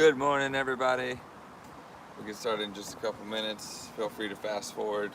Good morning, everybody. We'll get started in just a couple minutes. Feel free to fast forward.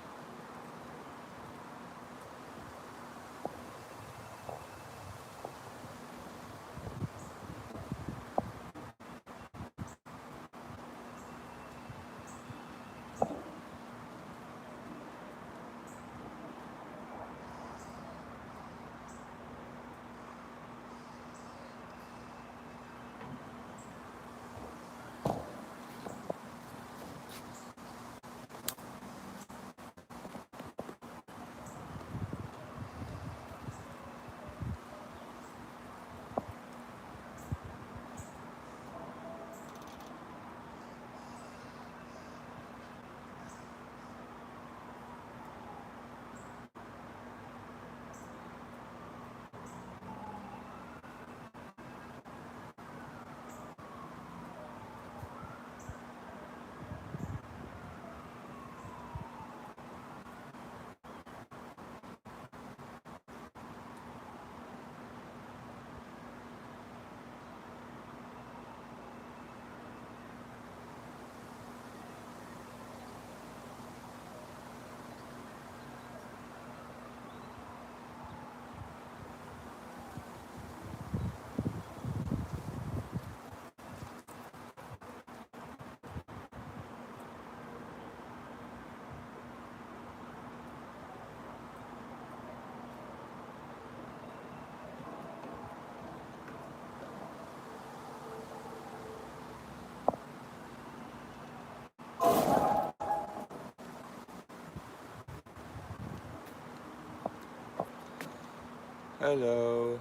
Hello.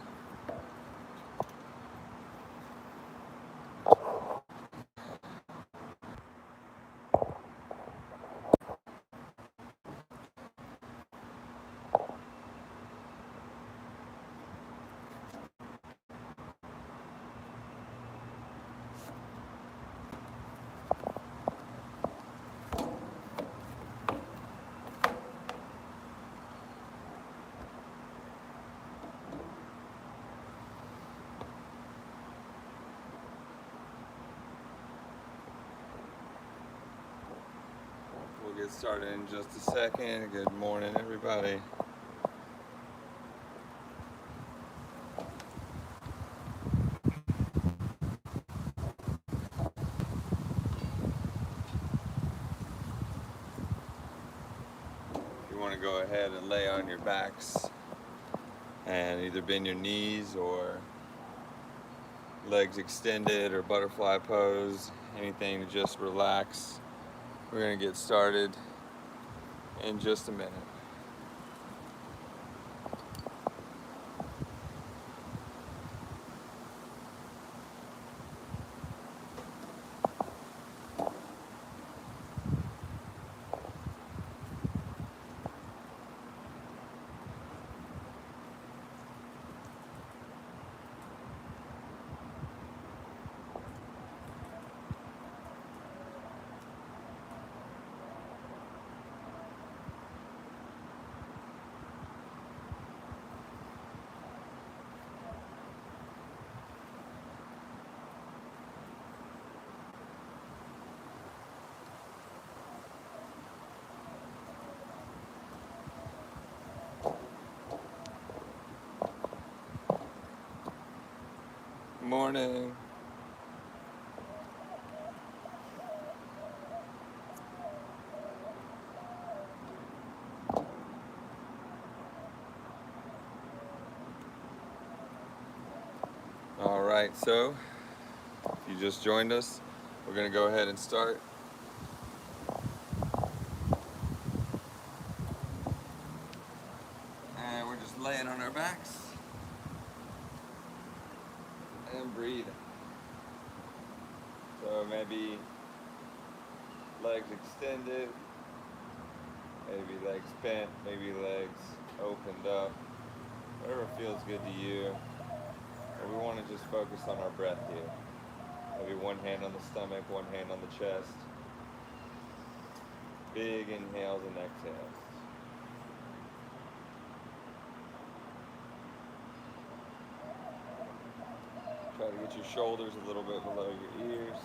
We'll get started in just a second. Good morning, everybody. If you want to go ahead and lay on your backs and either bend your knees or legs extended or butterfly pose, anything to just relax. We're going to get started in just a minute. Morning. All right, so if you just joined us, we're going to go ahead and start. And we're just laying on our backs and breathing. So maybe legs extended, maybe legs bent, maybe legs opened up, whatever feels good to you. And we want to just focus on our breath here. Maybe one hand on the stomach, one hand on the chest. Big inhales and exhales. Try to get your shoulders a little bit below your ears.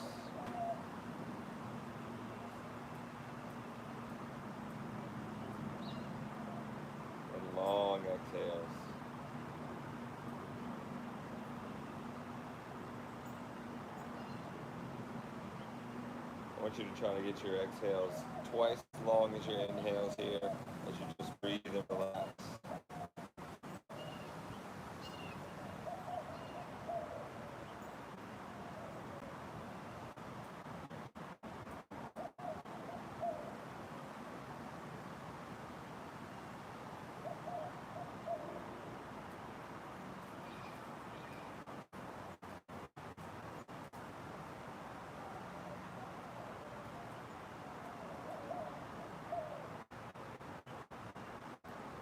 I want you to try to get your exhales twice as long as your inhales here as you just breathe and relax.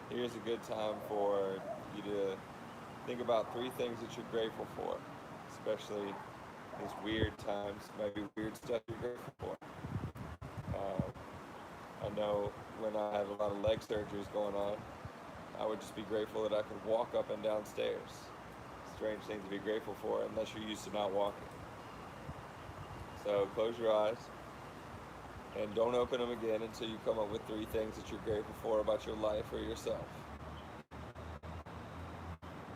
Here's a good time for you to think about 3 things that you're grateful for, especially these weird times, maybe weird stuff you're grateful for. I know when I had a lot of leg surgeries going on, I would just be grateful that I could walk up and down stairs. Strange thing to be grateful for unless you're used to not walking. So close your eyes and don't open them again until you come up with 3 things that you're grateful for about your life or yourself.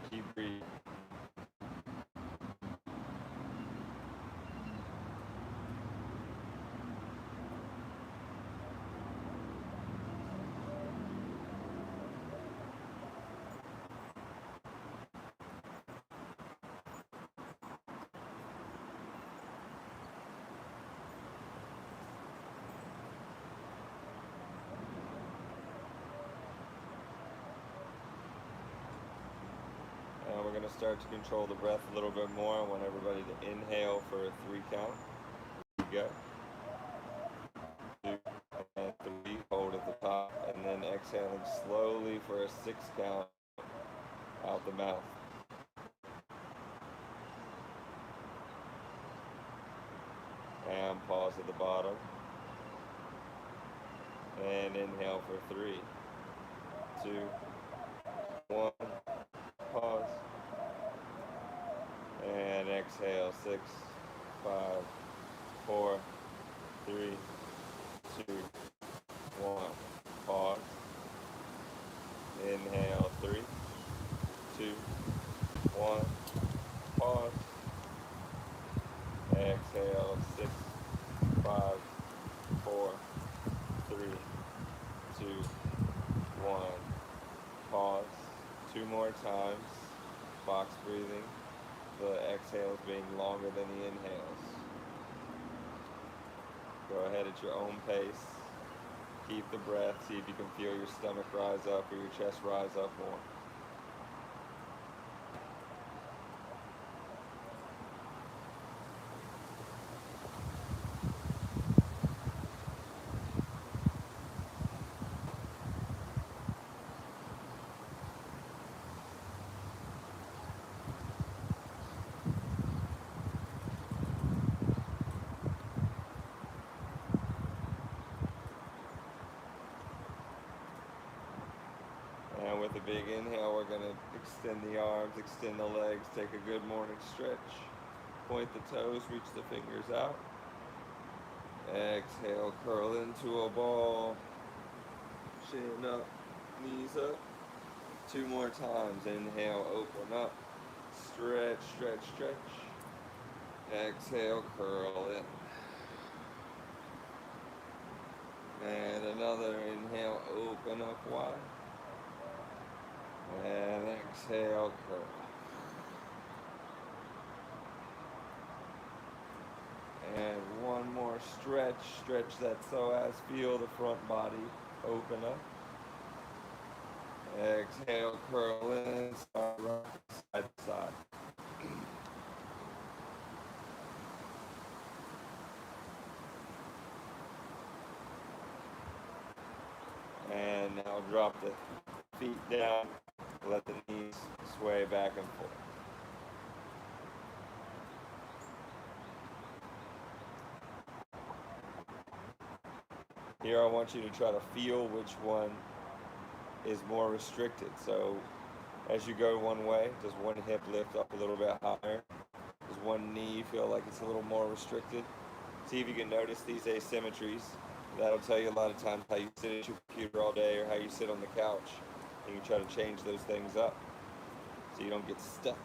Keep breathing. Now we're going to start to control the breath a little bit more. I want everybody to inhale for a 3 count. Here we go. 2 and 3, hold at the top, and then exhaling slowly for a 6 count out the mouth. And pause at the bottom. And inhale for 3, 2, 1. Pause. And exhale 6, 5, 4, 3, 2, 1. Pause. Inhale 3, 2, 1. Pause. Exhale 6, 5, 4, 3, 2, 1. Pause. 2 more times. Box breathing. The exhales being longer than the inhales. Go ahead at your own pace. Keep the breath. See if you can feel your stomach rise up or your chest rise up more. And with a big inhale, we're going to extend the arms, extend the legs, take a good morning stretch. Point the toes, reach the fingers out. Exhale, curl into a ball. Chin up, knees up. 2 more times. Inhale, open up. Stretch, stretch, stretch. Exhale, curl in. And another inhale, open up wide. And exhale, curl. And one more stretch. Stretch that psoas. Feel the front body open up. Exhale, curl in. Start rocking side to side. And now drop the feet down. Let the knees sway back and forth. Here I want you to try to feel which one is more restricted. So as you go one way, does one hip lift up a little bit higher? Does one knee feel like it's a little more restricted? See if you can notice these asymmetries. That'll tell you a lot of times how you sit at your computer all day or how you sit on the couch. And you try to change those things up so you don't get stuck.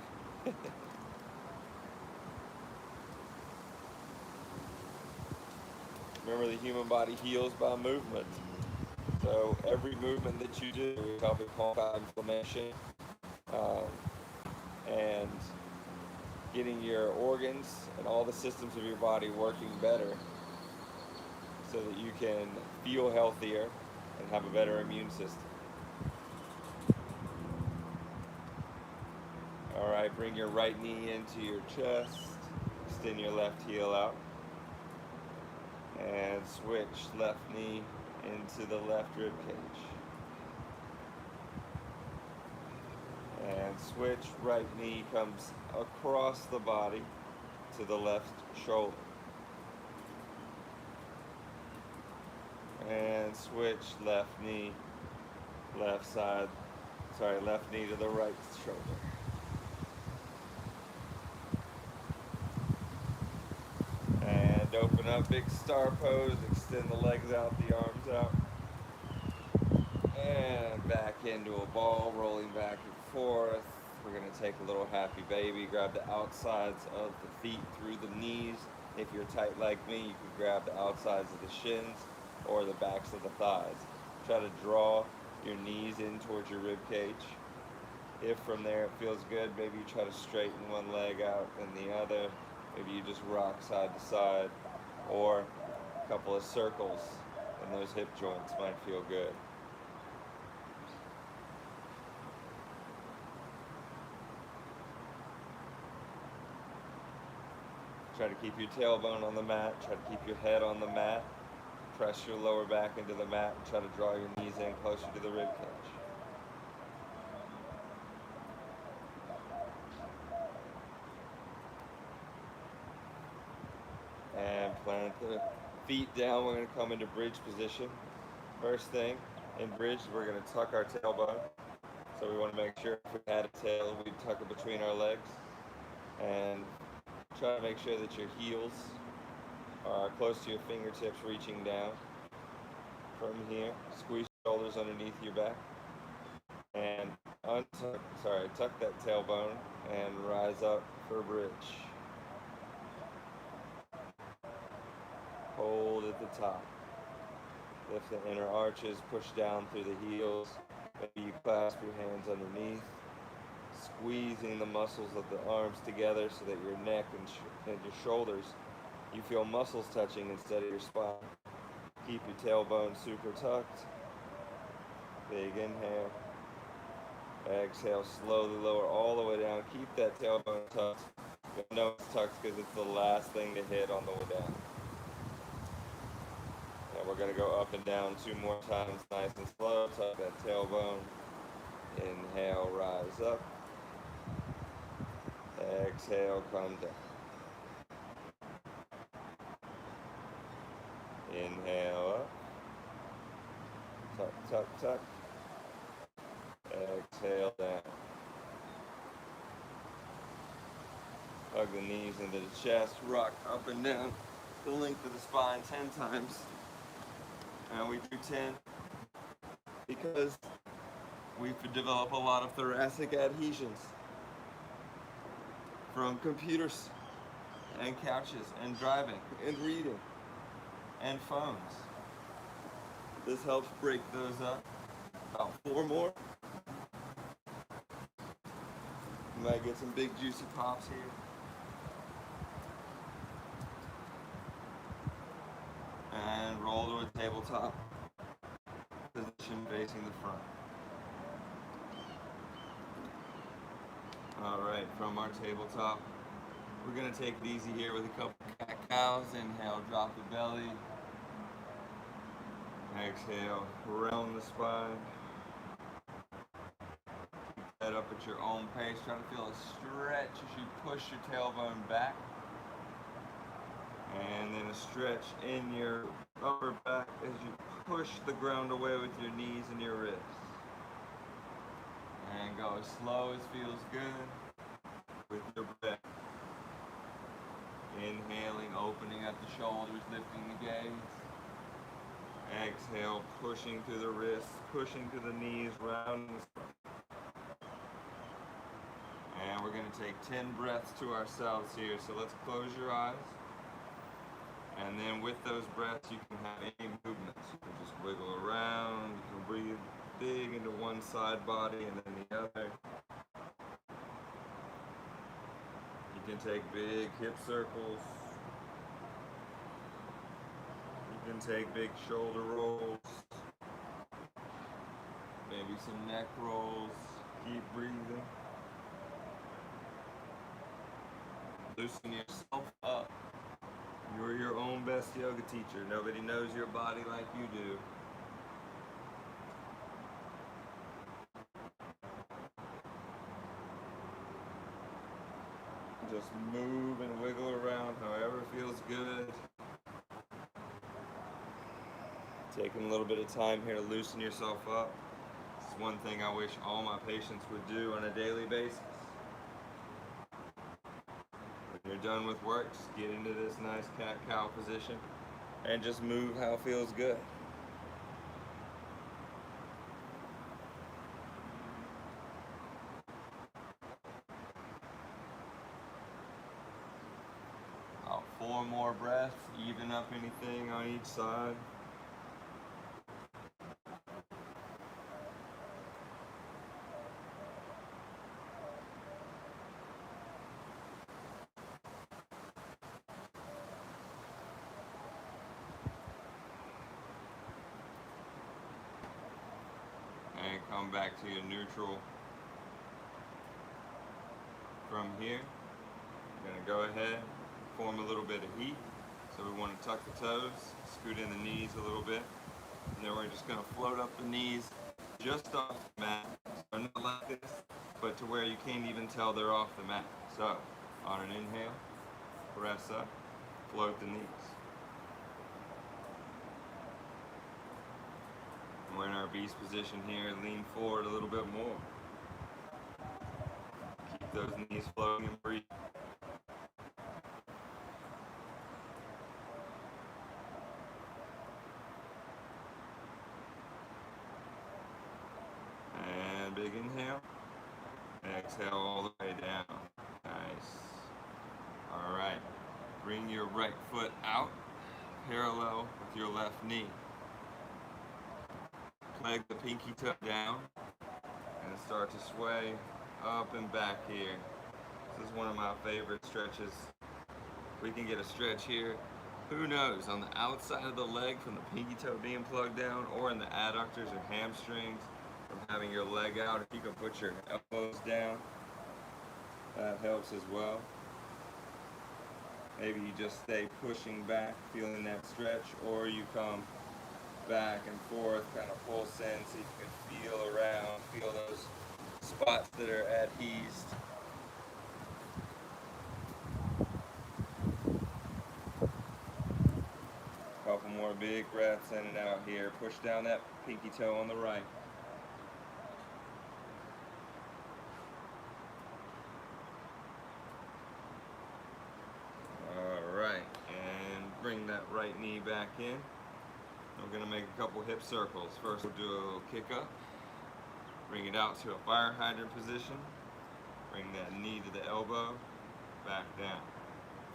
Remember, the human body heals by movement. So every movement that you do is helping combat inflammation um, and getting your organs and all the systems of your body working better so that you can feel healthier and have a better immune system. All right, bring your right knee into your chest, extend your left heel out, and switch left knee into the left rib cage. And switch right knee comes across the body to the left shoulder. And switch left knee, left knee to the right shoulder. And open up, big star pose, extend the legs out, the arms out. And back into a ball, rolling back and forth. We're going to take a little happy baby, grab the outsides of the feet through the knees. If you're tight like me, you can grab the outsides of the shins or the backs of the thighs. Try to draw your knees in towards your rib cage. If from there it feels good, maybe you try to straighten one leg out and the other. Maybe you just rock side to side, or a couple of circles in those hip joints might feel good. Try to keep your tailbone on the mat. Try to keep your head on the mat. Press your lower back into the mat and try to draw your knees in closer to the rib cage. And plant the feet down. We're going to come into bridge position. First thing, in bridge, we're going to tuck our tailbone. So we want to make sure if we had a tail, we tuck it between our legs. And try to make sure that your heels are close to your fingertips reaching down. From here, squeeze your shoulders underneath your back. And tuck that tailbone and rise up for a bridge. Hold at the top. Lift the inner arches, push down through the heels. Maybe you clasp your hands underneath, squeezing the muscles of the arms together so that your neck and your shoulders, you feel muscles touching instead of your spine. Keep your tailbone super tucked. Big inhale. Exhale, slowly lower all the way down. Keep that tailbone tucked. You'll know it's tucked because it's the last thing to hit on the way down. And we're going to go up and down 2 more times, nice and slow. Tuck that tailbone. Inhale, rise up. Exhale, come down. Inhale up. Tuck, tuck, tuck. Exhale down. Hug the knees into the chest. Rock up and down the length of the spine 10 times. And we do 10 because we develop a lot of thoracic adhesions from computers and couches and driving and reading and phones. This helps break those up. About 4 more. You might get some big juicy pops here. And roll to a tabletop position facing the front. Alright, from our tabletop, we're going to take it easy here with a couple cat cows. Inhale, drop the belly. Exhale, round the spine. Head up at your own pace. Try to feel a stretch as you push your tailbone back. And then a stretch in your upper back as you push the ground away with your knees and your wrists. And go as slow as feels good with your breath. Inhaling, opening up the shoulders, lifting the gaze. Exhale, pushing through the wrists, pushing through the knees, rounding the spine. And we're going to take 10 breaths to ourselves here. So let's close your eyes. And then with those breaths, you can have any movements. You can just wiggle around. You can breathe big into one side body and then the other. You can take big hip circles. You can take big shoulder rolls. Maybe some neck rolls. Keep breathing. Loosen yourself up. You're your own best yoga teacher. Nobody knows your body like you do. Just move and wiggle around however feels good. Taking a little bit of time here to loosen yourself up. It's one thing I wish all my patients would do on a daily basis. When you're done with work, just get into this nice cat-cow position and just move how feels good. About 4 more breaths, even up anything on each side. And come back to your neutral. From here, you're going to go ahead, form a little bit of heat. So we want to tuck the toes, scoot in the knees a little bit, and then we're just going to float up the knees just off the mat. So not like this, but to where you can't even tell they're off the mat. So on an inhale, press up, float the knees. We're in our beast position here, lean forward a little bit more. Keep those knees floating and breathe. And big inhale. Exhale all the way down. Nice. All right. Bring your right foot out, parallel with your left knee. Peg the pinky toe down and start to sway up and back here. This is one of my favorite stretches. We can get a stretch here. Who knows, on the outside of the leg from the pinky toe being plugged down, or in the adductors or hamstrings from having your leg out. If you can put your elbows down, that helps as well. Maybe you just stay pushing back, feeling that stretch, or you come back and forth, kind of pulse in so you can feel around, feel those spots that are adhesed. Couple more big breaths in and out here. Push down that pinky toe on the right. Alright, and bring that right knee back in. We're going to make a couple hip circles. First we'll do a little kick up. Bring it out to a fire hydrant position. Bring that knee to the elbow. Back down.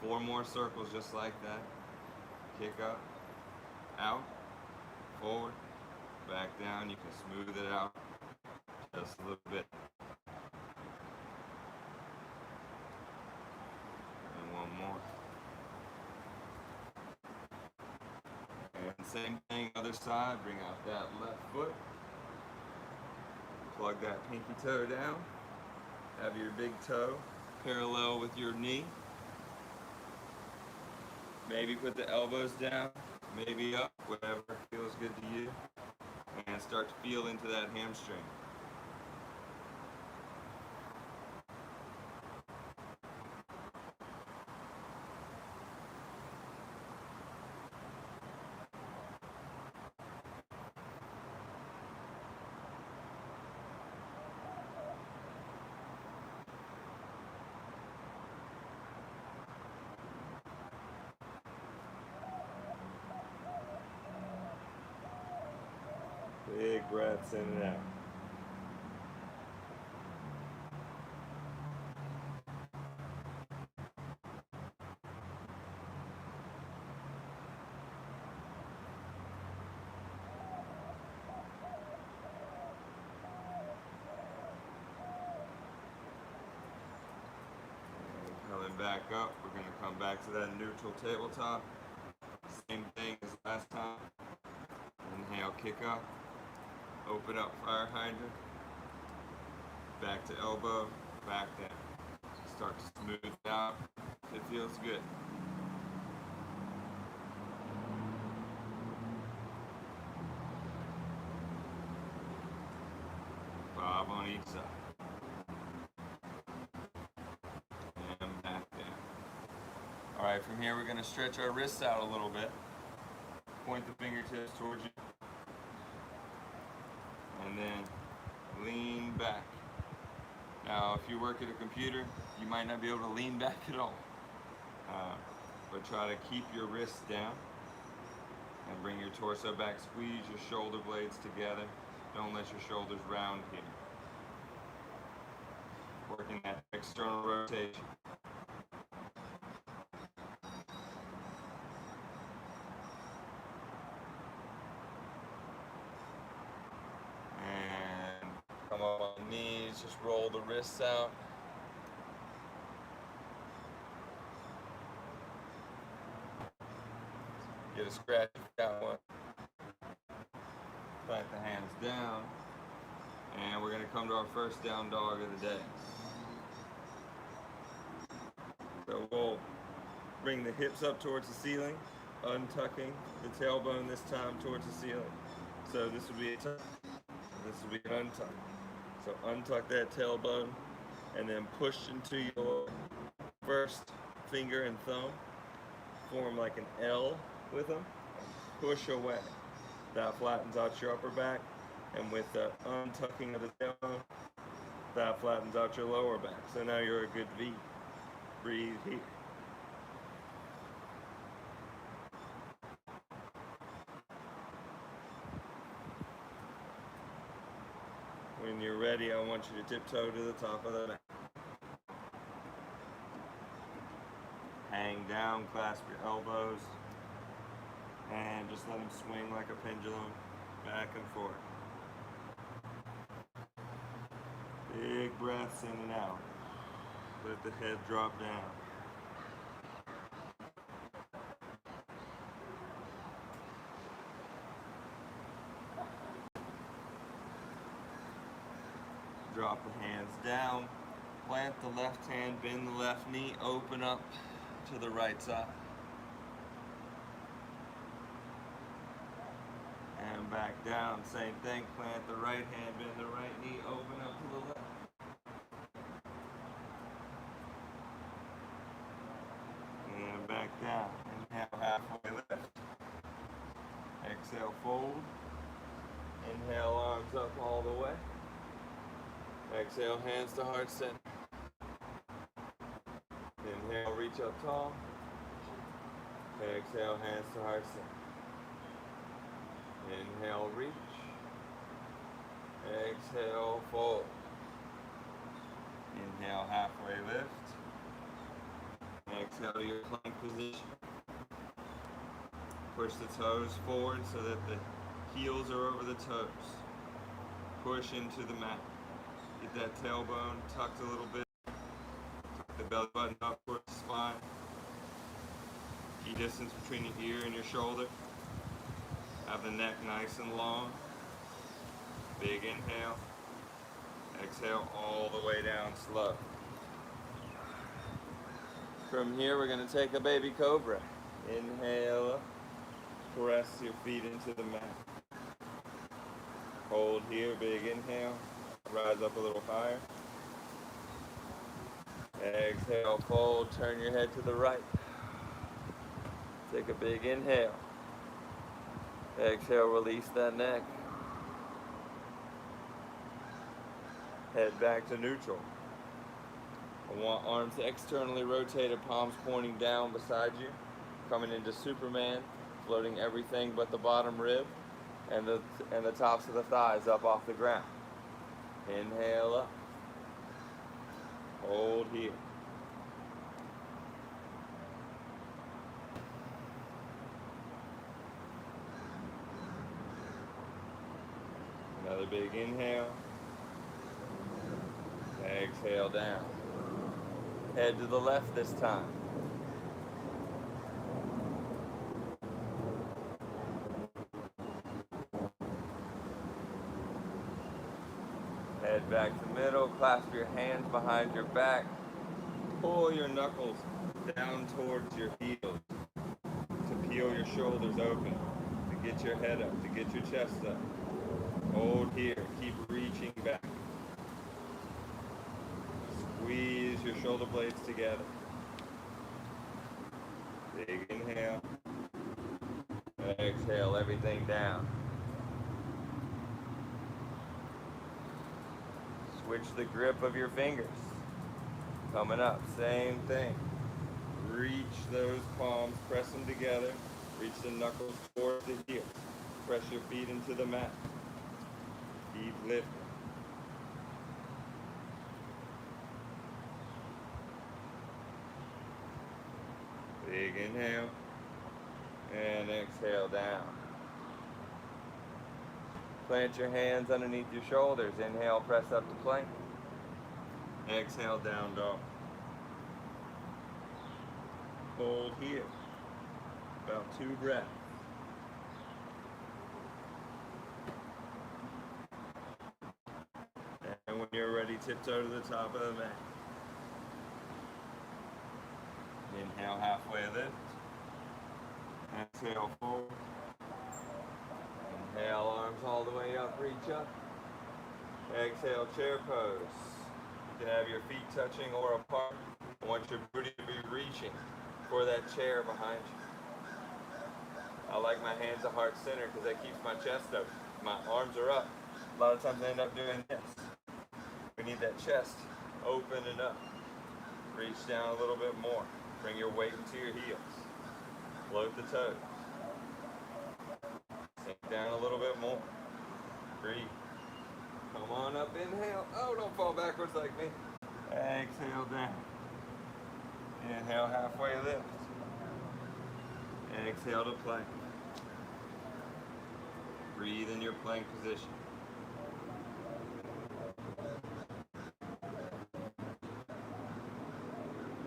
4 more circles just like that. Kick up. Out. Forward. Back down. You can smooth it out just a little bit. And 1 more. And same thing, other side. Bring out that left foot. Plug that pinky toe down. Have your big toe parallel with your knee. Maybe put the elbows down, maybe up, whatever feels good to you. And start to feel into that hamstring. Big breaths in and out. back up. We're going to come back to that neutral tabletop. Same thing as last time. Inhale, kick up. Open up fire hydrant. Back to elbow, back down. Start to smooth it out. It feels good. 5 on each side. And back down. Alright, from here we're going to stretch our wrists out a little bit. Point the fingertips towards you. And then lean back. Now, if you work at a computer, you might not be able to lean back at all. But try to keep your wrists down and bring your torso back. Squeeze your shoulder blades together. Don't let your shoulders round here. Working that external rotation. And come up on knees, just roll the wrists out. Get a scratch if you got one. Plant the hands down. And we're going to come to our first down dog of the day. So we'll bring the hips up towards the ceiling, untucking the tailbone this time towards the ceiling. So this would be a tuck, this would be an untuck. So untuck that tailbone and then push into your first finger and thumb. Form like an L with them. Push away. That flattens out your upper back. And with the untucking of the tailbone, that flattens out your lower back. So now you're a good V. Breathe here. When you're ready, I want you to tiptoe to the top of the mat. Hang down, clasp your elbows, and just let them swing like a pendulum, back and forth. Big breaths in and out. Let the head drop down. Drop the hands down. Plant the left hand, bend the left knee, open up to the right side. And back down, same thing. Plant the right hand, bend the right knee, open up to the left. And back down. Inhale, halfway lift. Exhale, fold. Inhale, arms up all the way. Exhale, hands to heart center. Inhale, reach up tall. Exhale, hands to heart center. Inhale, reach. Exhale, fold. Inhale, halfway lift. Exhale to your plank position. Push the toes forward so that the heels are over the toes. Push into the mat. Get that tailbone tucked a little bit. Tuck the belly button up towards the spine. Key distance between your ear and your shoulder. Have the neck nice and long. Big inhale. Exhale all the way down slow. From here, we're going to take a baby cobra. Inhale up. Press your feet into the mat. Hold here, big inhale. Rise up a little higher. Exhale, fold. Turn your head to the right. Take a big inhale. Exhale, release that neck. Head back to neutral. I want arms externally rotated, palms pointing down beside you. Coming into Superman, floating everything but the bottom rib and the tops of the thighs up off the ground. Inhale up. Hold here. Another big inhale. Exhale down. Head to the left this time. Head back to the middle, clasp your hands behind your back. Pull your knuckles down towards your heels to peel your shoulders open, to get your head up, to get your chest up. Hold here, keep reaching back. Squeeze your shoulder blades together. Big inhale. Exhale everything down. Switch the grip of your fingers. Coming up, same thing. Reach those palms, press them together. Reach the knuckles towards the heels. Press your feet into the mat. Keep lifting. Big inhale. And exhale down. Plant your hands underneath your shoulders. Inhale, press up to plank. Exhale, down dog. Hold here. About 2 breaths. And when you're ready, tiptoe to the top of the mat. Inhale, halfway lift. Exhale, forward. Inhale, arms all the way up, reach up. Exhale, chair pose. You can have your feet touching or apart. I want your booty to be reaching for that chair behind you. I like my hands at heart center because that keeps my chest open. My arms are up. A lot of times I end up doing this. We need that chest open and up. Reach down a little bit more. Bring your weight into your heels. Float the toes. Sink down a little bit more. Breathe. Come on up, inhale. Oh, don't fall backwards like me. Exhale down. Inhale, halfway lift. Exhale to plank. Breathe in your plank position.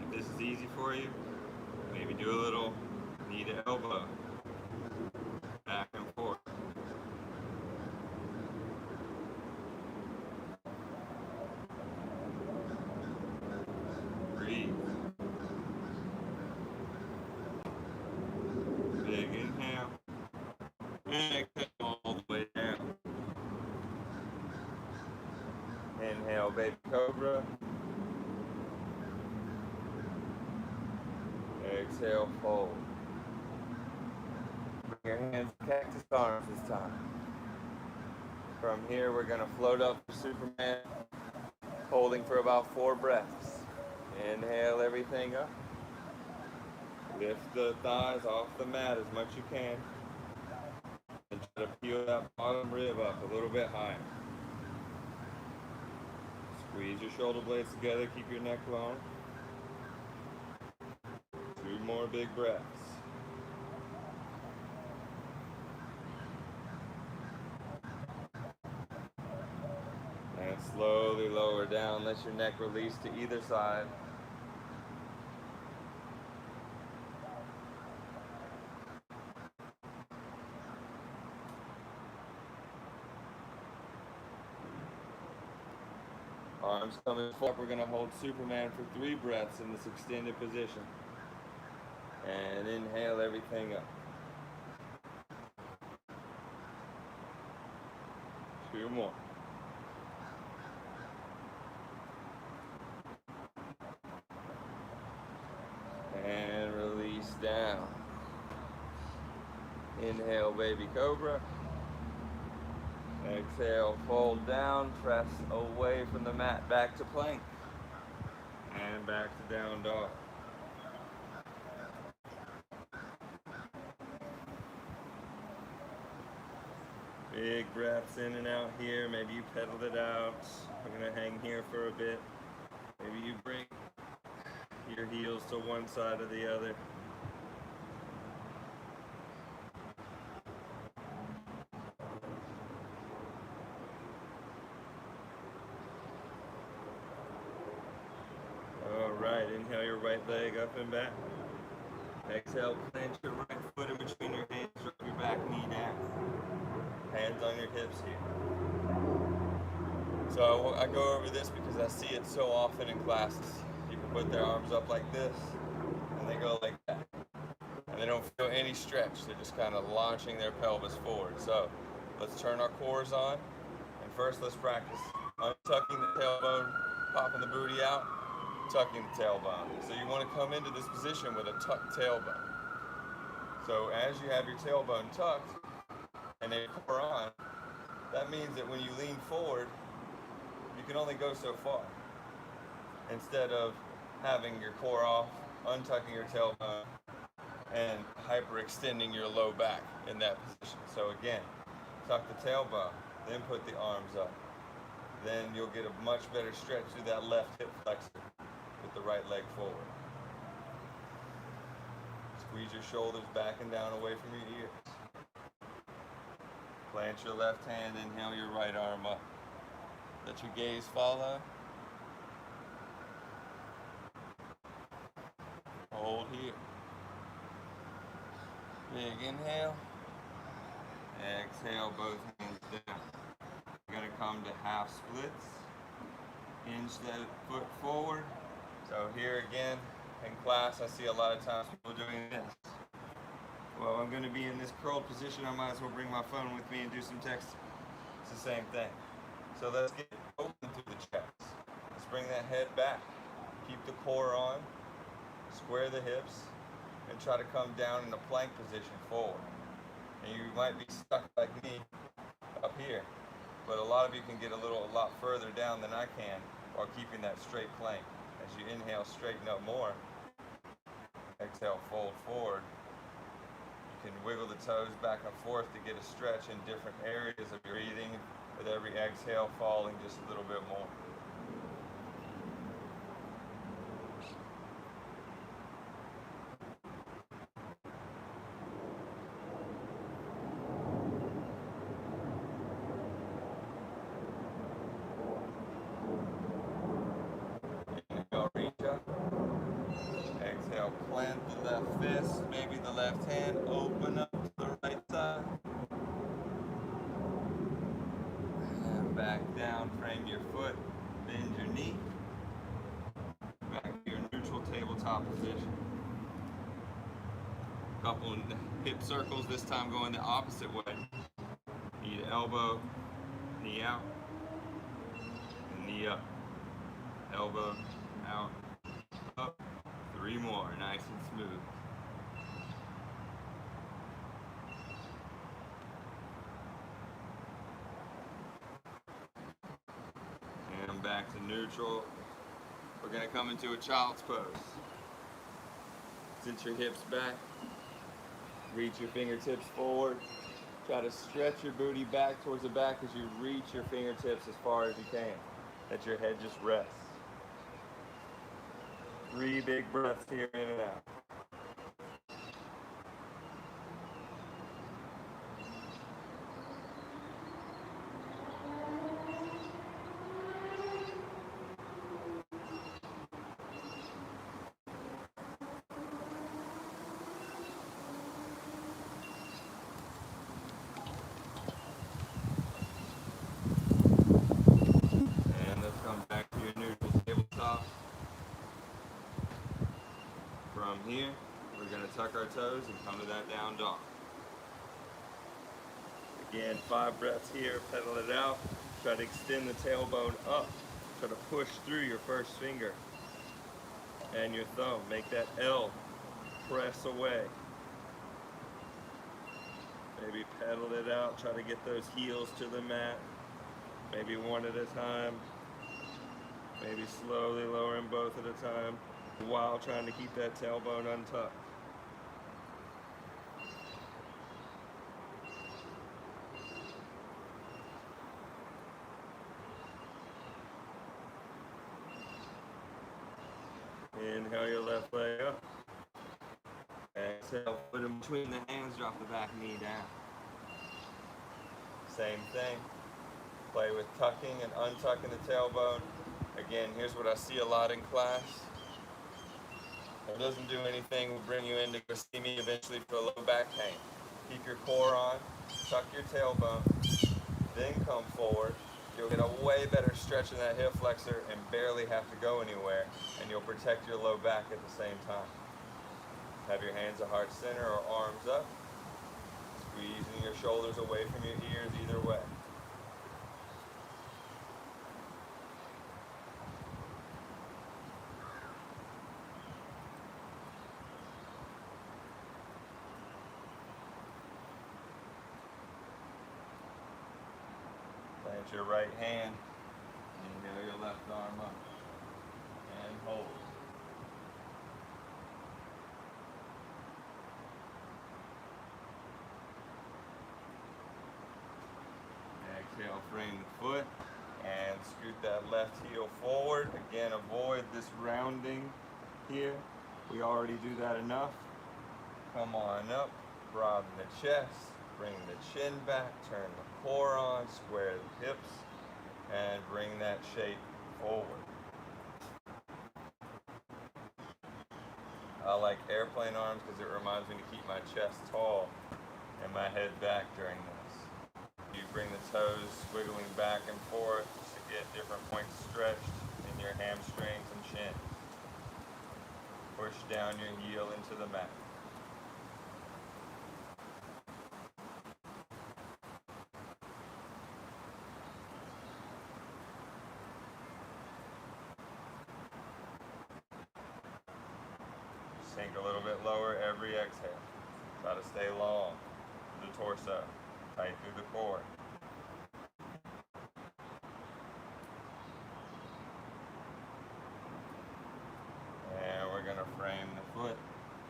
If this is easy for you, maybe do a little knee to elbow. Back and forth. Breathe. Big inhale. And exhale all the way down. Inhale, baby cobra. Exhale, fold. Bring your hands to cactus arms this time. From here, we're going to float up for Superman, holding for about 4 breaths. Inhale everything up. Lift the thighs off the mat as much as you can. And try to peel that bottom rib up a little bit higher. Squeeze your shoulder blades together, keep your neck long. 2 more big breaths. And slowly lower down, let your neck release to either side. Arms coming forward. We're going to hold Superman for 3 breaths in this extended position. And inhale everything up. 2 more. And release down. Inhale, baby cobra. Exhale, fold down, press away from the mat, back to plank. And back to down dog. Big breaths in and out here. Maybe you pedaled it out. We're going to hang here for a bit. Maybe you bring your heels to one side or the other. All right, right leg up and back. Exhale, plant your right foot in between your hands, drop your back knee down. Hands on your hips here. So I go over this because I see it so often in classes. People put their arms up like this, and they go like that. And they don't feel any stretch. They're just kind of launching their pelvis forward. So let's turn our cores on. And first let's practice untucking the tailbone, popping the booty out, tucking the tailbone. So you want to come into this position with a tucked tailbone. So as you have your tailbone tucked and a core on, that means that when you lean forward, you can only go so far. Instead of having your core off, untucking your tailbone, and hyperextending your low back in that position. So again, tuck the tailbone, then put the arms up. Then you'll get a much better stretch through that left hip flexor with the right leg forward. Squeeze your shoulders back and down away from your ears. Plant your left hand, inhale your right arm up. Let your gaze follow. Hold here. Big inhale. Exhale, both hands down. You're going to come to half splits. Hinge that foot forward. So here again, in class, I see a lot of times people doing this. Well, I'm going to be in this curled position. I might as well bring my phone with me and do some texting. It's the same thing. So let's get open through the chest. Let's bring that head back. Keep the core on. Square the hips. And try to come down in a plank position forward. And you might be stuck like me up here. But a lot of you can get a lot further down than I can while keeping that straight plank. As you inhale, straighten up more. Exhale, fold forward. You can wiggle the toes back and forth to get a stretch in different areas of your breathing, with every exhale falling just a little bit more. Inhale, reach up. Exhale, plant the left fist, maybe the left hand, open up to the right side. And back down, frame your foot, bend your knee. Back to your neutral tabletop position. Couple hip circles, this time going the opposite way. Knee to elbow, knee out, and knee up. Elbow, out, up. 3 more, nice and smooth. And back to neutral. We're going to come into a child's pose. Cinch your hips back. Reach your fingertips forward. Try to stretch your booty back towards the back as you reach your fingertips as far as you can. Let your head just rest. 3 big breaths here, in and out. And let's come back to your neutral tabletop. From here, we're going to tuck our toes and come to that down dog. Again, 5 breaths here, pedal it out. Try to extend the tailbone up. Try to push through your first finger and your thumb. Make that L press away. Maybe pedal it out. Try to get those heels to the mat. Maybe one at a time. Maybe slowly lowering both at a time while trying to keep that tailbone untucked. Inhale your left leg up. Exhale, put in between the hands, drop the back knee down. Same thing. Play with tucking and untucking the tailbone. Again, here's what I see a lot in class. If it doesn't do anything, we'll bring you in to go see me eventually for a low back pain. Keep your core on, tuck your tailbone, then come forward. You'll get a way better stretch in that hip flexor and barely have to go anywhere, and you'll protect your low back at the same time. Have your hands at heart center or arms up, squeezing your shoulders away from your ears either way. Plant your right hand, inhale your left arm up, and hold. Exhale, frame the foot, and scoot that left heel forward. Again, avoid this rounding here. We already do that enough. Come on up, broaden the chest, bring the chin back, turn the core on, square the hips, and bring that shape forward. I like airplane arms because it reminds me to keep my chest tall and my head back during this. You bring the toes squiggling back and forth to get different points stretched in your hamstrings and chin. Push down your heel into the mat. Sink a little bit lower every exhale. Try to stay long through the torso, tight through the core. And we're going to frame the foot,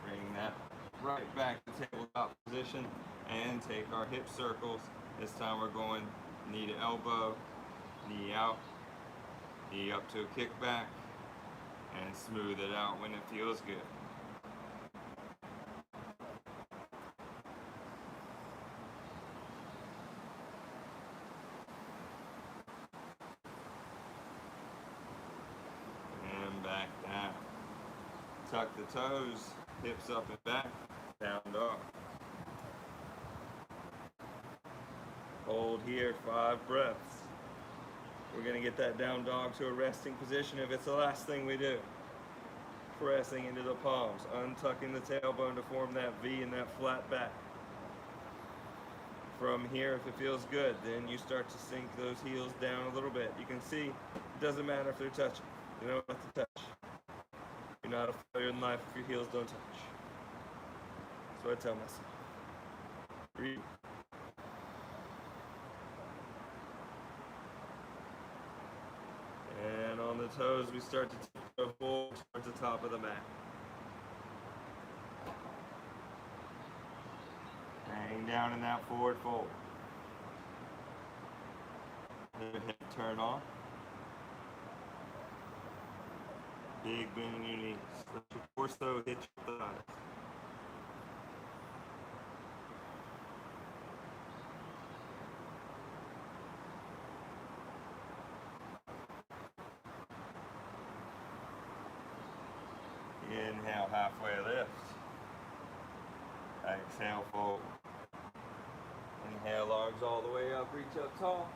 bring that right back to tabletop position, and take our hip circles. This time we're going knee to elbow, knee out, knee up to a kickback, and smooth it out when it feels good. And back down. Tuck the toes, hips up and back, down dog. Hold here, 5 breaths. We're going to get that down dog to a resting position if it's the last thing we do. Pressing into the palms, untucking the tailbone to form that V and that flat back. From here, if it feels good, then you start to sink those heels down a little bit. You can see it doesn't matter if they're touching. You know not to touch. You're not a failure in life if your heels don't touch. That's what I tell myself. Breathe. And on the toes, we start to go forward towards the top of the mat. Hang down in that forward fold. Hip turn on. Big bend in your knees. Let your torso hit your thighs. Inhale, halfway lift. Exhale, fold. Inhale, arms all the way up, reach up tall.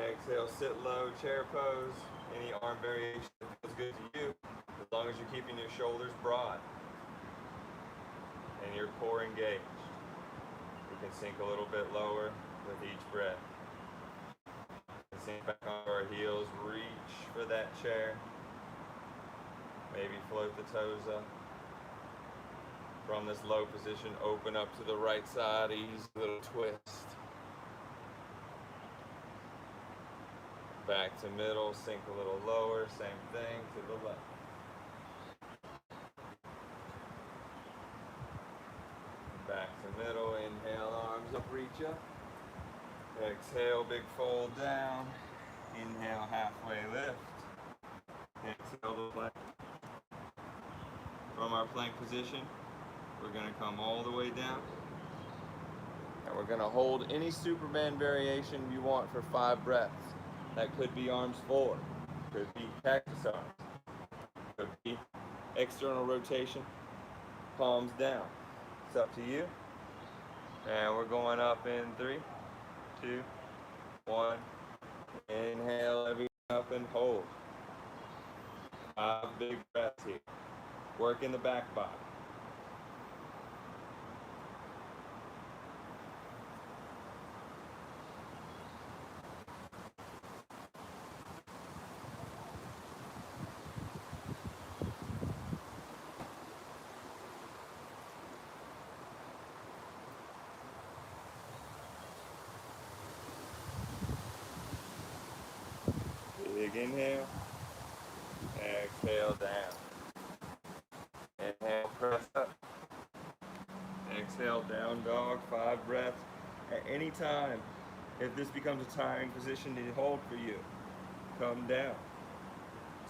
Exhale, sit low, chair pose. Any arm variation that feels good to you, as long as you're keeping your shoulders broad and your core engaged. We can sink a little bit lower with each breath. Sink back onto our heels, reach for that chair. Maybe float the toes up. From this low position, open up to the right side, easy little twist. Back to middle, sink a little lower, same thing to the left. Back to middle, inhale, arms up, reach up. Exhale, big fold down. Inhale, halfway lift. Exhale the plank. From our plank position, we're going to come all the way down. And we're going to hold any Superman variation you want for 5 breaths. That could be arms forward, could be cactus arms, could be external rotation, palms down. It's up to you. And we're going up in 3, 2, 1. Inhale, everyone up and hold. 5 big breaths here. Work in the back body. Big inhale. Exhale down. Inhale, press up. Exhale, down dog, 5 breaths. At any time, if this becomes a tiring position to hold for you, come down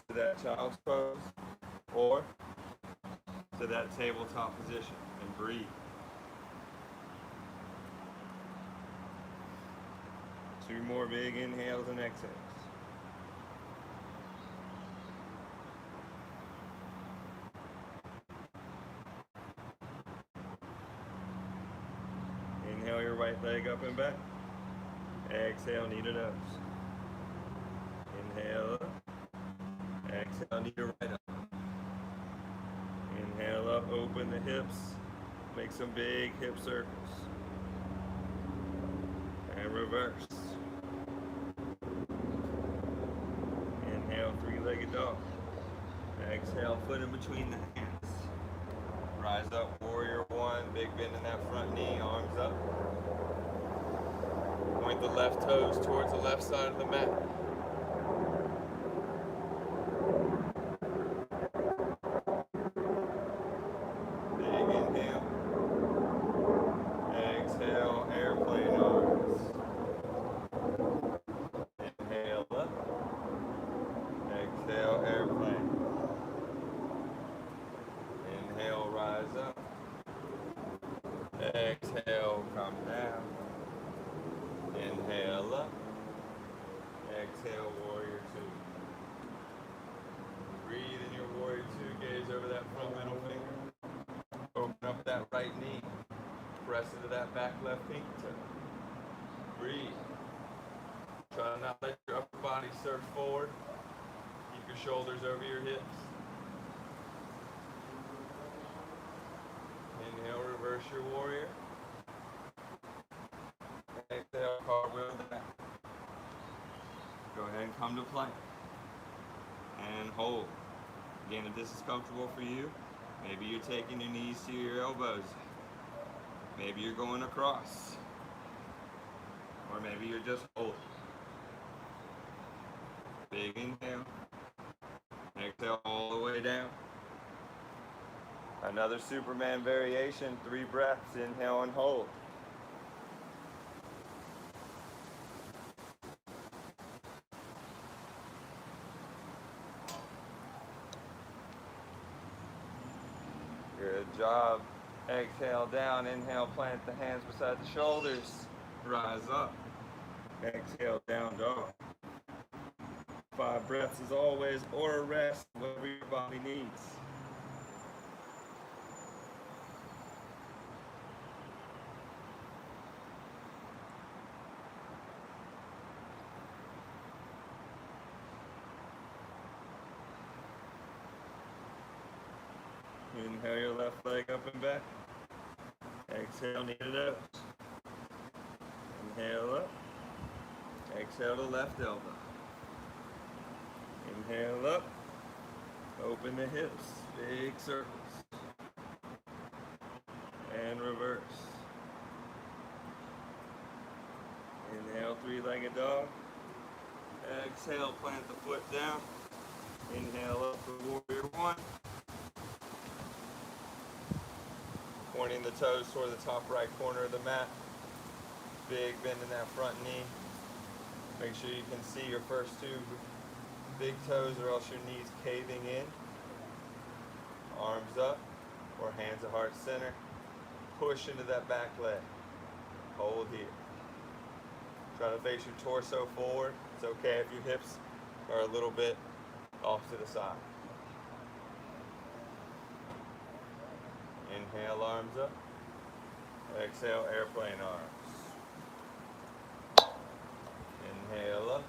to that child's pose or to that tabletop position and breathe. 2 more big inhales and exhales. Inhale your right leg up and back. Exhale, knee to nose. Inhale up. Exhale, knee to right up. Inhale up, open the hips. Make some big hip circles. And reverse. Inhale, 3-legged dog. Exhale, foot in between the hands. Rise up, warrior 1. Big bend in that front knee, arms up. Point the left toes towards the left side of the mat. Big inhale. Exhale, airplane arms. Inhale up. Exhale, airplane. Inhale, rise up. Exhale, come down. Inhale up. Exhale, warrior 2. Breathe in your warrior 2. Gaze over that front middle finger. Open up that right knee. Press into that back left pinky toe. Breathe. Try to not let your upper body surf forward. Keep your shoulders over your hips. Inhale, reverse your warrior. Exhale, cartwheel down. Go ahead and come to plank. And hold. Again, if this is comfortable for you, maybe you're taking your knees to your elbows. Maybe you're going across. Or maybe you're just holding. Big inhale. Exhale all the way down. Another Superman variation, 3 breaths, inhale and hold. Good job. Exhale down, inhale, plant the hands beside the shoulders. Rise up. Exhale, down dog. 5 breaths as always, or a rest, whatever your body needs. Inhale your left leg up and back. Exhale, knee to nose. Inhale up. Exhale to left elbow. Inhale up. Open the hips. Big circles. And reverse. Inhale, 3-legged dog. Exhale, plant the foot down. Inhale up for warrior 1. Pointing the toes toward the top right corner of the mat. Big bend in that front knee. Make sure you can see your first 2 big toes or else your knees caving in. Arms up or hands at heart center. Push into that back leg. Hold here. Try to face your torso forward. It's okay if your hips are a little bit off to the side. Inhale, arms up. Exhale, airplane arms. Inhale up.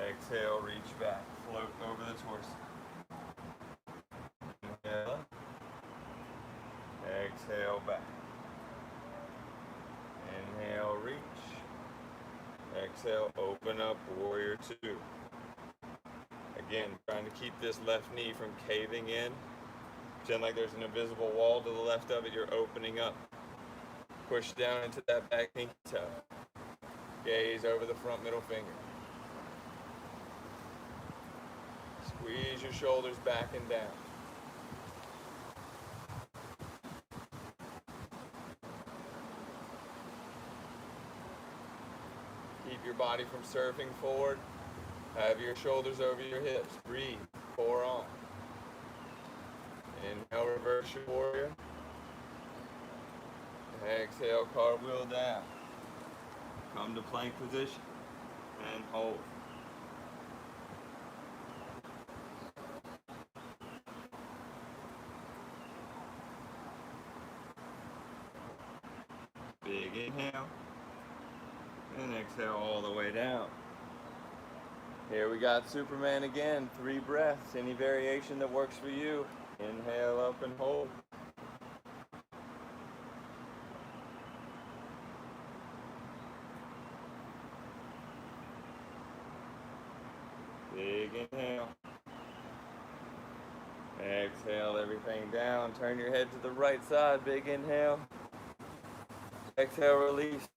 Exhale, reach back. Float over the torso. Inhale up. Exhale, back. Inhale, reach. Exhale, open up, warrior two. Again, trying to keep this left knee from caving in. Pretend like there's an invisible wall to the left of it. You're opening up. Push down into that back pinky toe. Gaze over the front middle finger. Squeeze your shoulders back and down. Keep your body from surfing forward. Have your shoulders over your hips. Breathe. Core on. Inhale, reverse your warrior. Exhale, cartwheel down. Come to plank position and hold. Big inhale. And exhale all the way down. Here we got Superman again. 3 breaths. Any variation that works for you. Inhale up and hold. Big inhale. Exhale everything down. Turn your head to the right side. Big inhale. Exhale, release.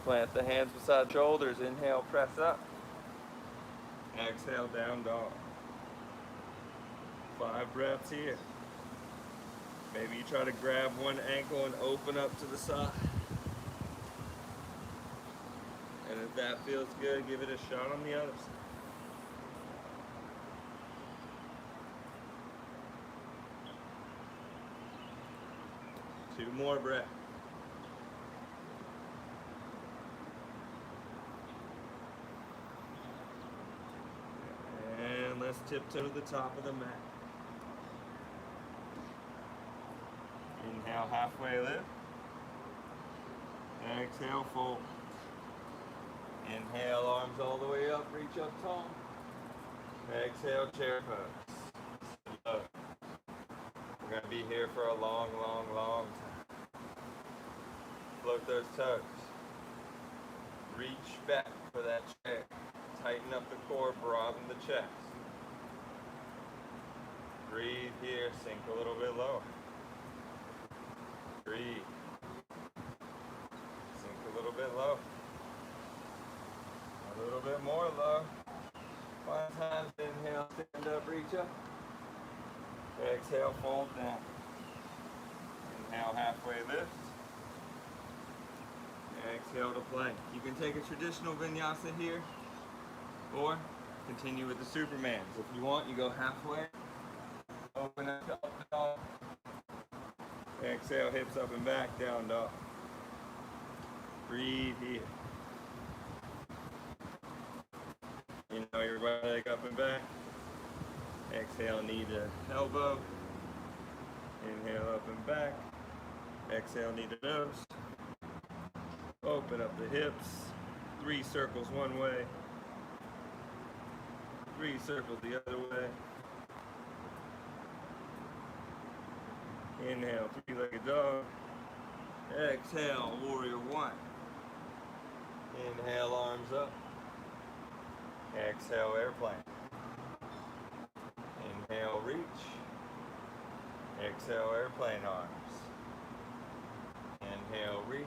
Plant the hands beside shoulders. Inhale, press up. Exhale, down dog. 5 breaths here. Maybe you try to grab one ankle and open up to the side. And if that feels good, give it a shot on the other side. 2 more breaths. And let's tiptoe to the top of the mat. Inhale, halfway lift. Exhale, fold. Inhale, arms all the way up, reach up tall. Exhale, chair pose. Slow. We're going to be here for a long, long, long time. Float those toes. Reach back for that chair. Tighten up the core, broaden the chest. Breathe here, sink a little bit lower. Breathe. Sink a little bit low. A little bit more low. 5 times, inhale, stand up, reach up. Exhale, fold down. Inhale, halfway lift. Exhale to plank. You can take a traditional vinyasa here, or continue with the Supermans. If you want, you go halfway. Open up to up dog. Exhale, hips up and back, down dog. Breathe here. Inhale your right leg up and back. Exhale, knee to elbow. Inhale up and back. Exhale, knee to nose. Open up the hips. 3 circles one way. 3 circles the other way. Inhale, 3-legged dog. Exhale, warrior 1. Inhale, arms up. Exhale, airplane. Inhale, reach. Exhale, airplane arms. Inhale, reach.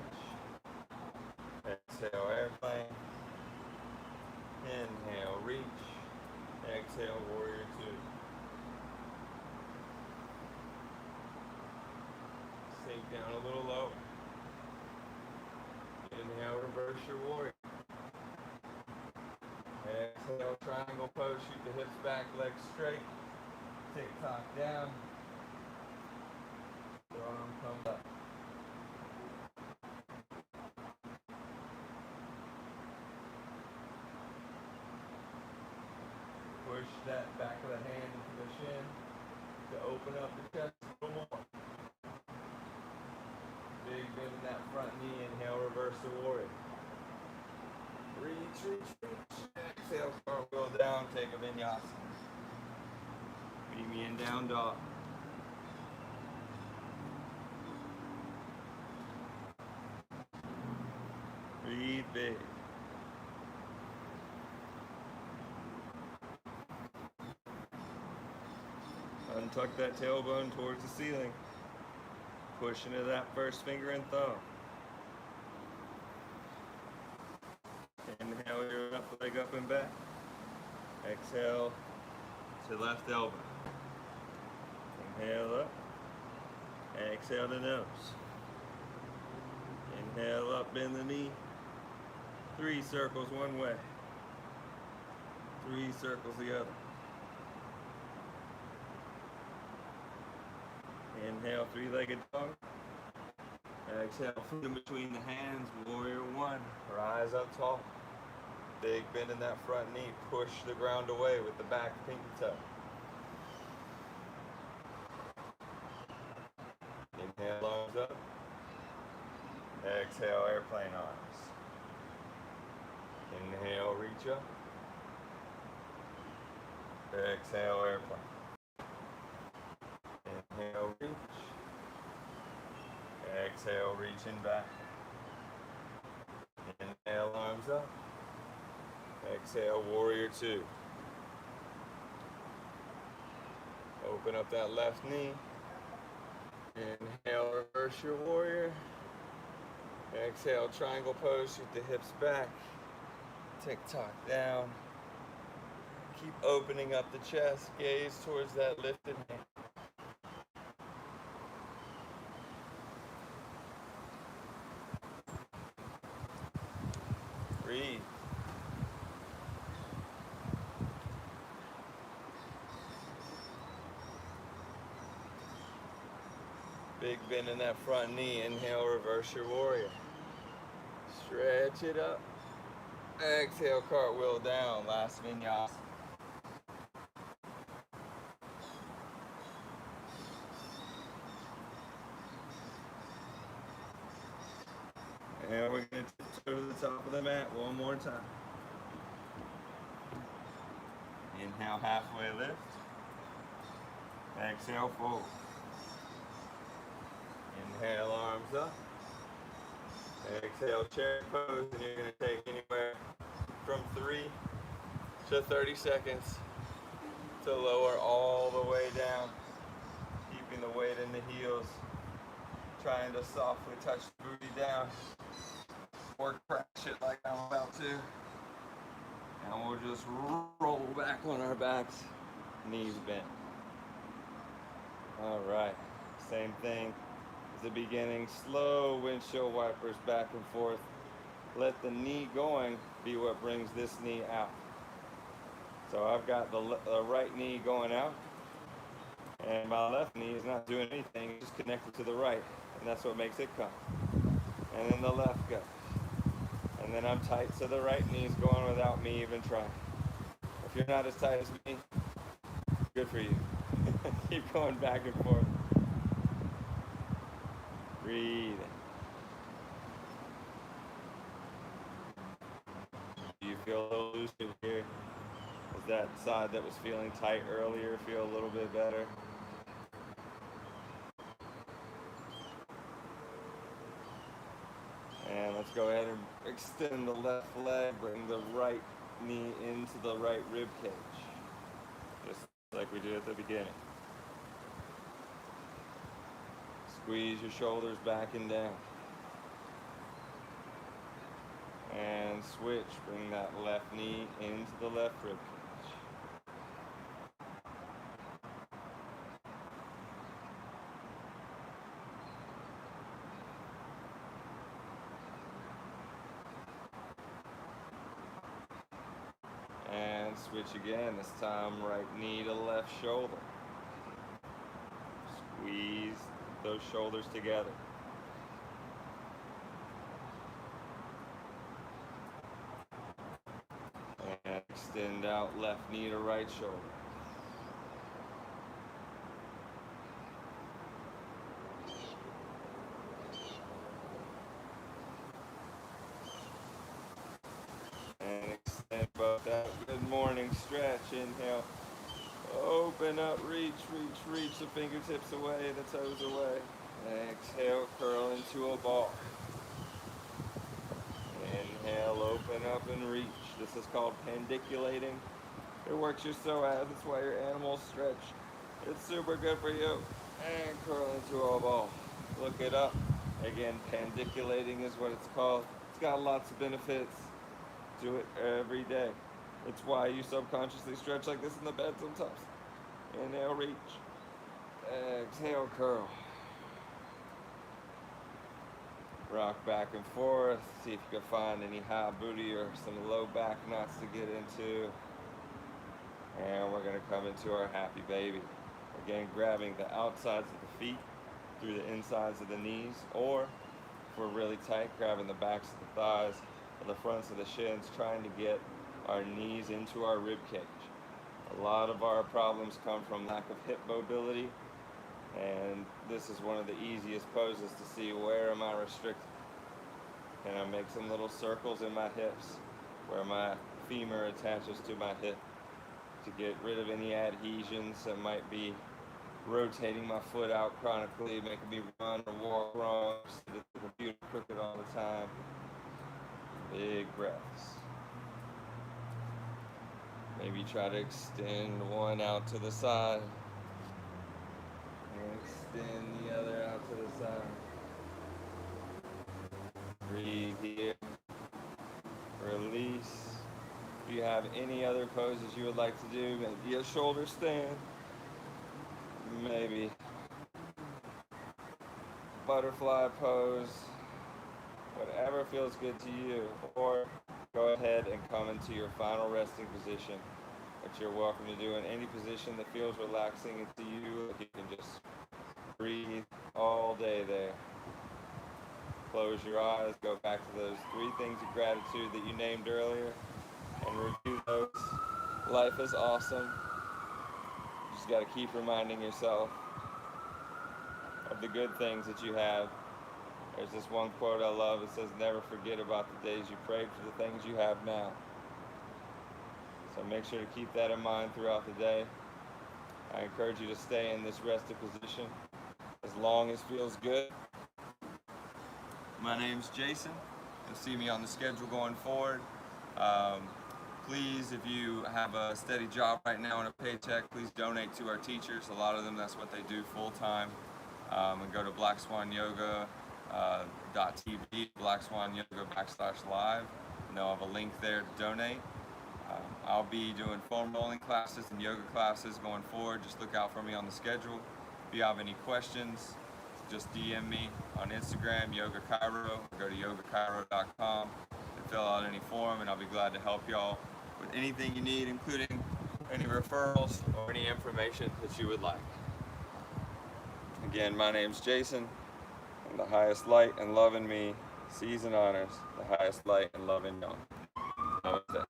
Exhale, airplane. Inhale, reach. Exhale, warrior 2. Sink down a little lower. Inhale, reverse your warrior. Exhale, triangle pose, shoot the hips back, legs straight. Tick-tock down. The arm comes up. Push that back of the hand into the shin. to open up the chest a little more. Big bend in that front knee. Inhale, reverse the warrior. Reach, reach, reach. Exhale, cartwheel down, take a vinyasa. Meet me in down dog. Breathe big. Untuck that tailbone towards the ceiling. Push into that first finger and thumb. Inhale your left leg up and back. Exhale to left elbow. Inhale up. Exhale to nose. Inhale up, bend the knee. 3 circles one way. 3 circles the other. Inhale, 3-legged dog. Exhale, foot in between the hands, warrior 1. Rise up tall. Big bend in that front knee. Push the ground away with the back pinky toe. Inhale, arms up. Exhale, airplane arms. Inhale, reach up. Exhale, airplane. Inhale, reach. Exhale, reaching back. Inhale, arms up. Exhale, warrior 2. Open up that left knee. Inhale, reverse your warrior. Exhale, triangle pose, shoot the hips back. Tick-tock down. Keep opening up the chest, gaze towards that lifted hand. Breathe. Big bend in that front knee. Inhale, reverse your warrior. Stretch it up. Exhale, cartwheel down. Last vinyasa. And we're going to tiptoe to the top of the mat one more time. Inhale, halfway lift. Exhale, fold. Inhale, arms up. Exhale, chair pose, and you're going to take anywhere from 3 to 30 seconds to lower all the way down, keeping the weight in the heels, trying to softly touch the booty down, or crash it like I'm about to. And we'll just roll back on our backs, knees bent. All right, same thing as the beginning. Slow windshield wipers back and forth. Let the knee going be what brings this knee out. So I've got the right knee going out, and my left knee is not doing anything, it's just connected to the right, and that's what makes it come. And then the left goes. And then I'm tight, so the right knee's going without me even trying. If you're not as tight as me, good for you. Keep going back and forth. Breathe. Do you feel a little looser here? Does that side that was feeling tight earlier feel a little bit better? And let's go ahead and extend the left leg, bring the right knee into the right rib cage, just like we did at the beginning. Squeeze your shoulders back and down. And switch, bring that left knee into the left rib cage. And switch again, this time right knee to left shoulder. Squeeze those shoulders together. And extend out left knee to right shoulder. stretch. Inhale, open up, reach, reach, reach the fingertips away, the toes away. Exhale, curl into a ball. Inhale, open up and reach. This is called pandiculating. It works your psoas, that's why your animals stretch. It's super good for you. And curl into a ball. Look it up. Again, pandiculating is what it's called. It's got lots of benefits. Do it every day. It's why you subconsciously stretch like this in the bed sometimes. Inhale, reach. Exhale, curl. Rock back and forth. See if you can find any high booty or some low back knots to get into. And we're going to come into our happy baby. Again, grabbing the outsides of the feet through the insides of the knees, or if we're really tight, grabbing the backs of the thighs or the fronts of the shins, trying to get our knees into our rib cage. A lot of our problems come from lack of hip mobility, and this is one of the easiest poses to see where am I restricted. And I make some little circles in my hips where my femur attaches to my hip to get rid of any adhesions that might be rotating my foot out chronically, making me run or walk wrong, sit at the computer crooked all the time. Big breaths. Maybe try to extend one out to the side and extend the other out to the side. Breathe here. Release. If you have any other poses you would like to do, maybe a shoulder stand, maybe butterfly pose, whatever feels good to you, or go ahead and come into your final resting position, which you're welcome to do in any position that feels relaxing to you. You can just breathe all day there. Close your eyes, go back to those 3 things of gratitude that you named earlier, and review those. Life is awesome. You just got to keep reminding yourself of the good things that you have. There's this one quote I love. It says, never forget about the days you prayed for the things you have now. So make sure to keep that in mind throughout the day. I encourage you to stay in this rested position as long as feels good. My name's Jason. You'll see me on the schedule going forward. Please, if you have a steady job right now and a paycheck, please donate to our teachers. A lot of them, that's what they do full time. And go to blackswanyoga.tv, blackswanyoga.live, and they'll have a link there to donate. I'll be doing foam rolling classes and yoga classes going forward. Just look out for me on the schedule. If you have any questions, just DM me on Instagram, Yoga Chiro. Go to yogachiro.com and fill out any form, and I'll be glad to help y'all with anything you need, including any referrals or any information that you would like. Again, my name's Jason, and the highest light and love in me sees and honors the highest light and love in y'all. Namaste.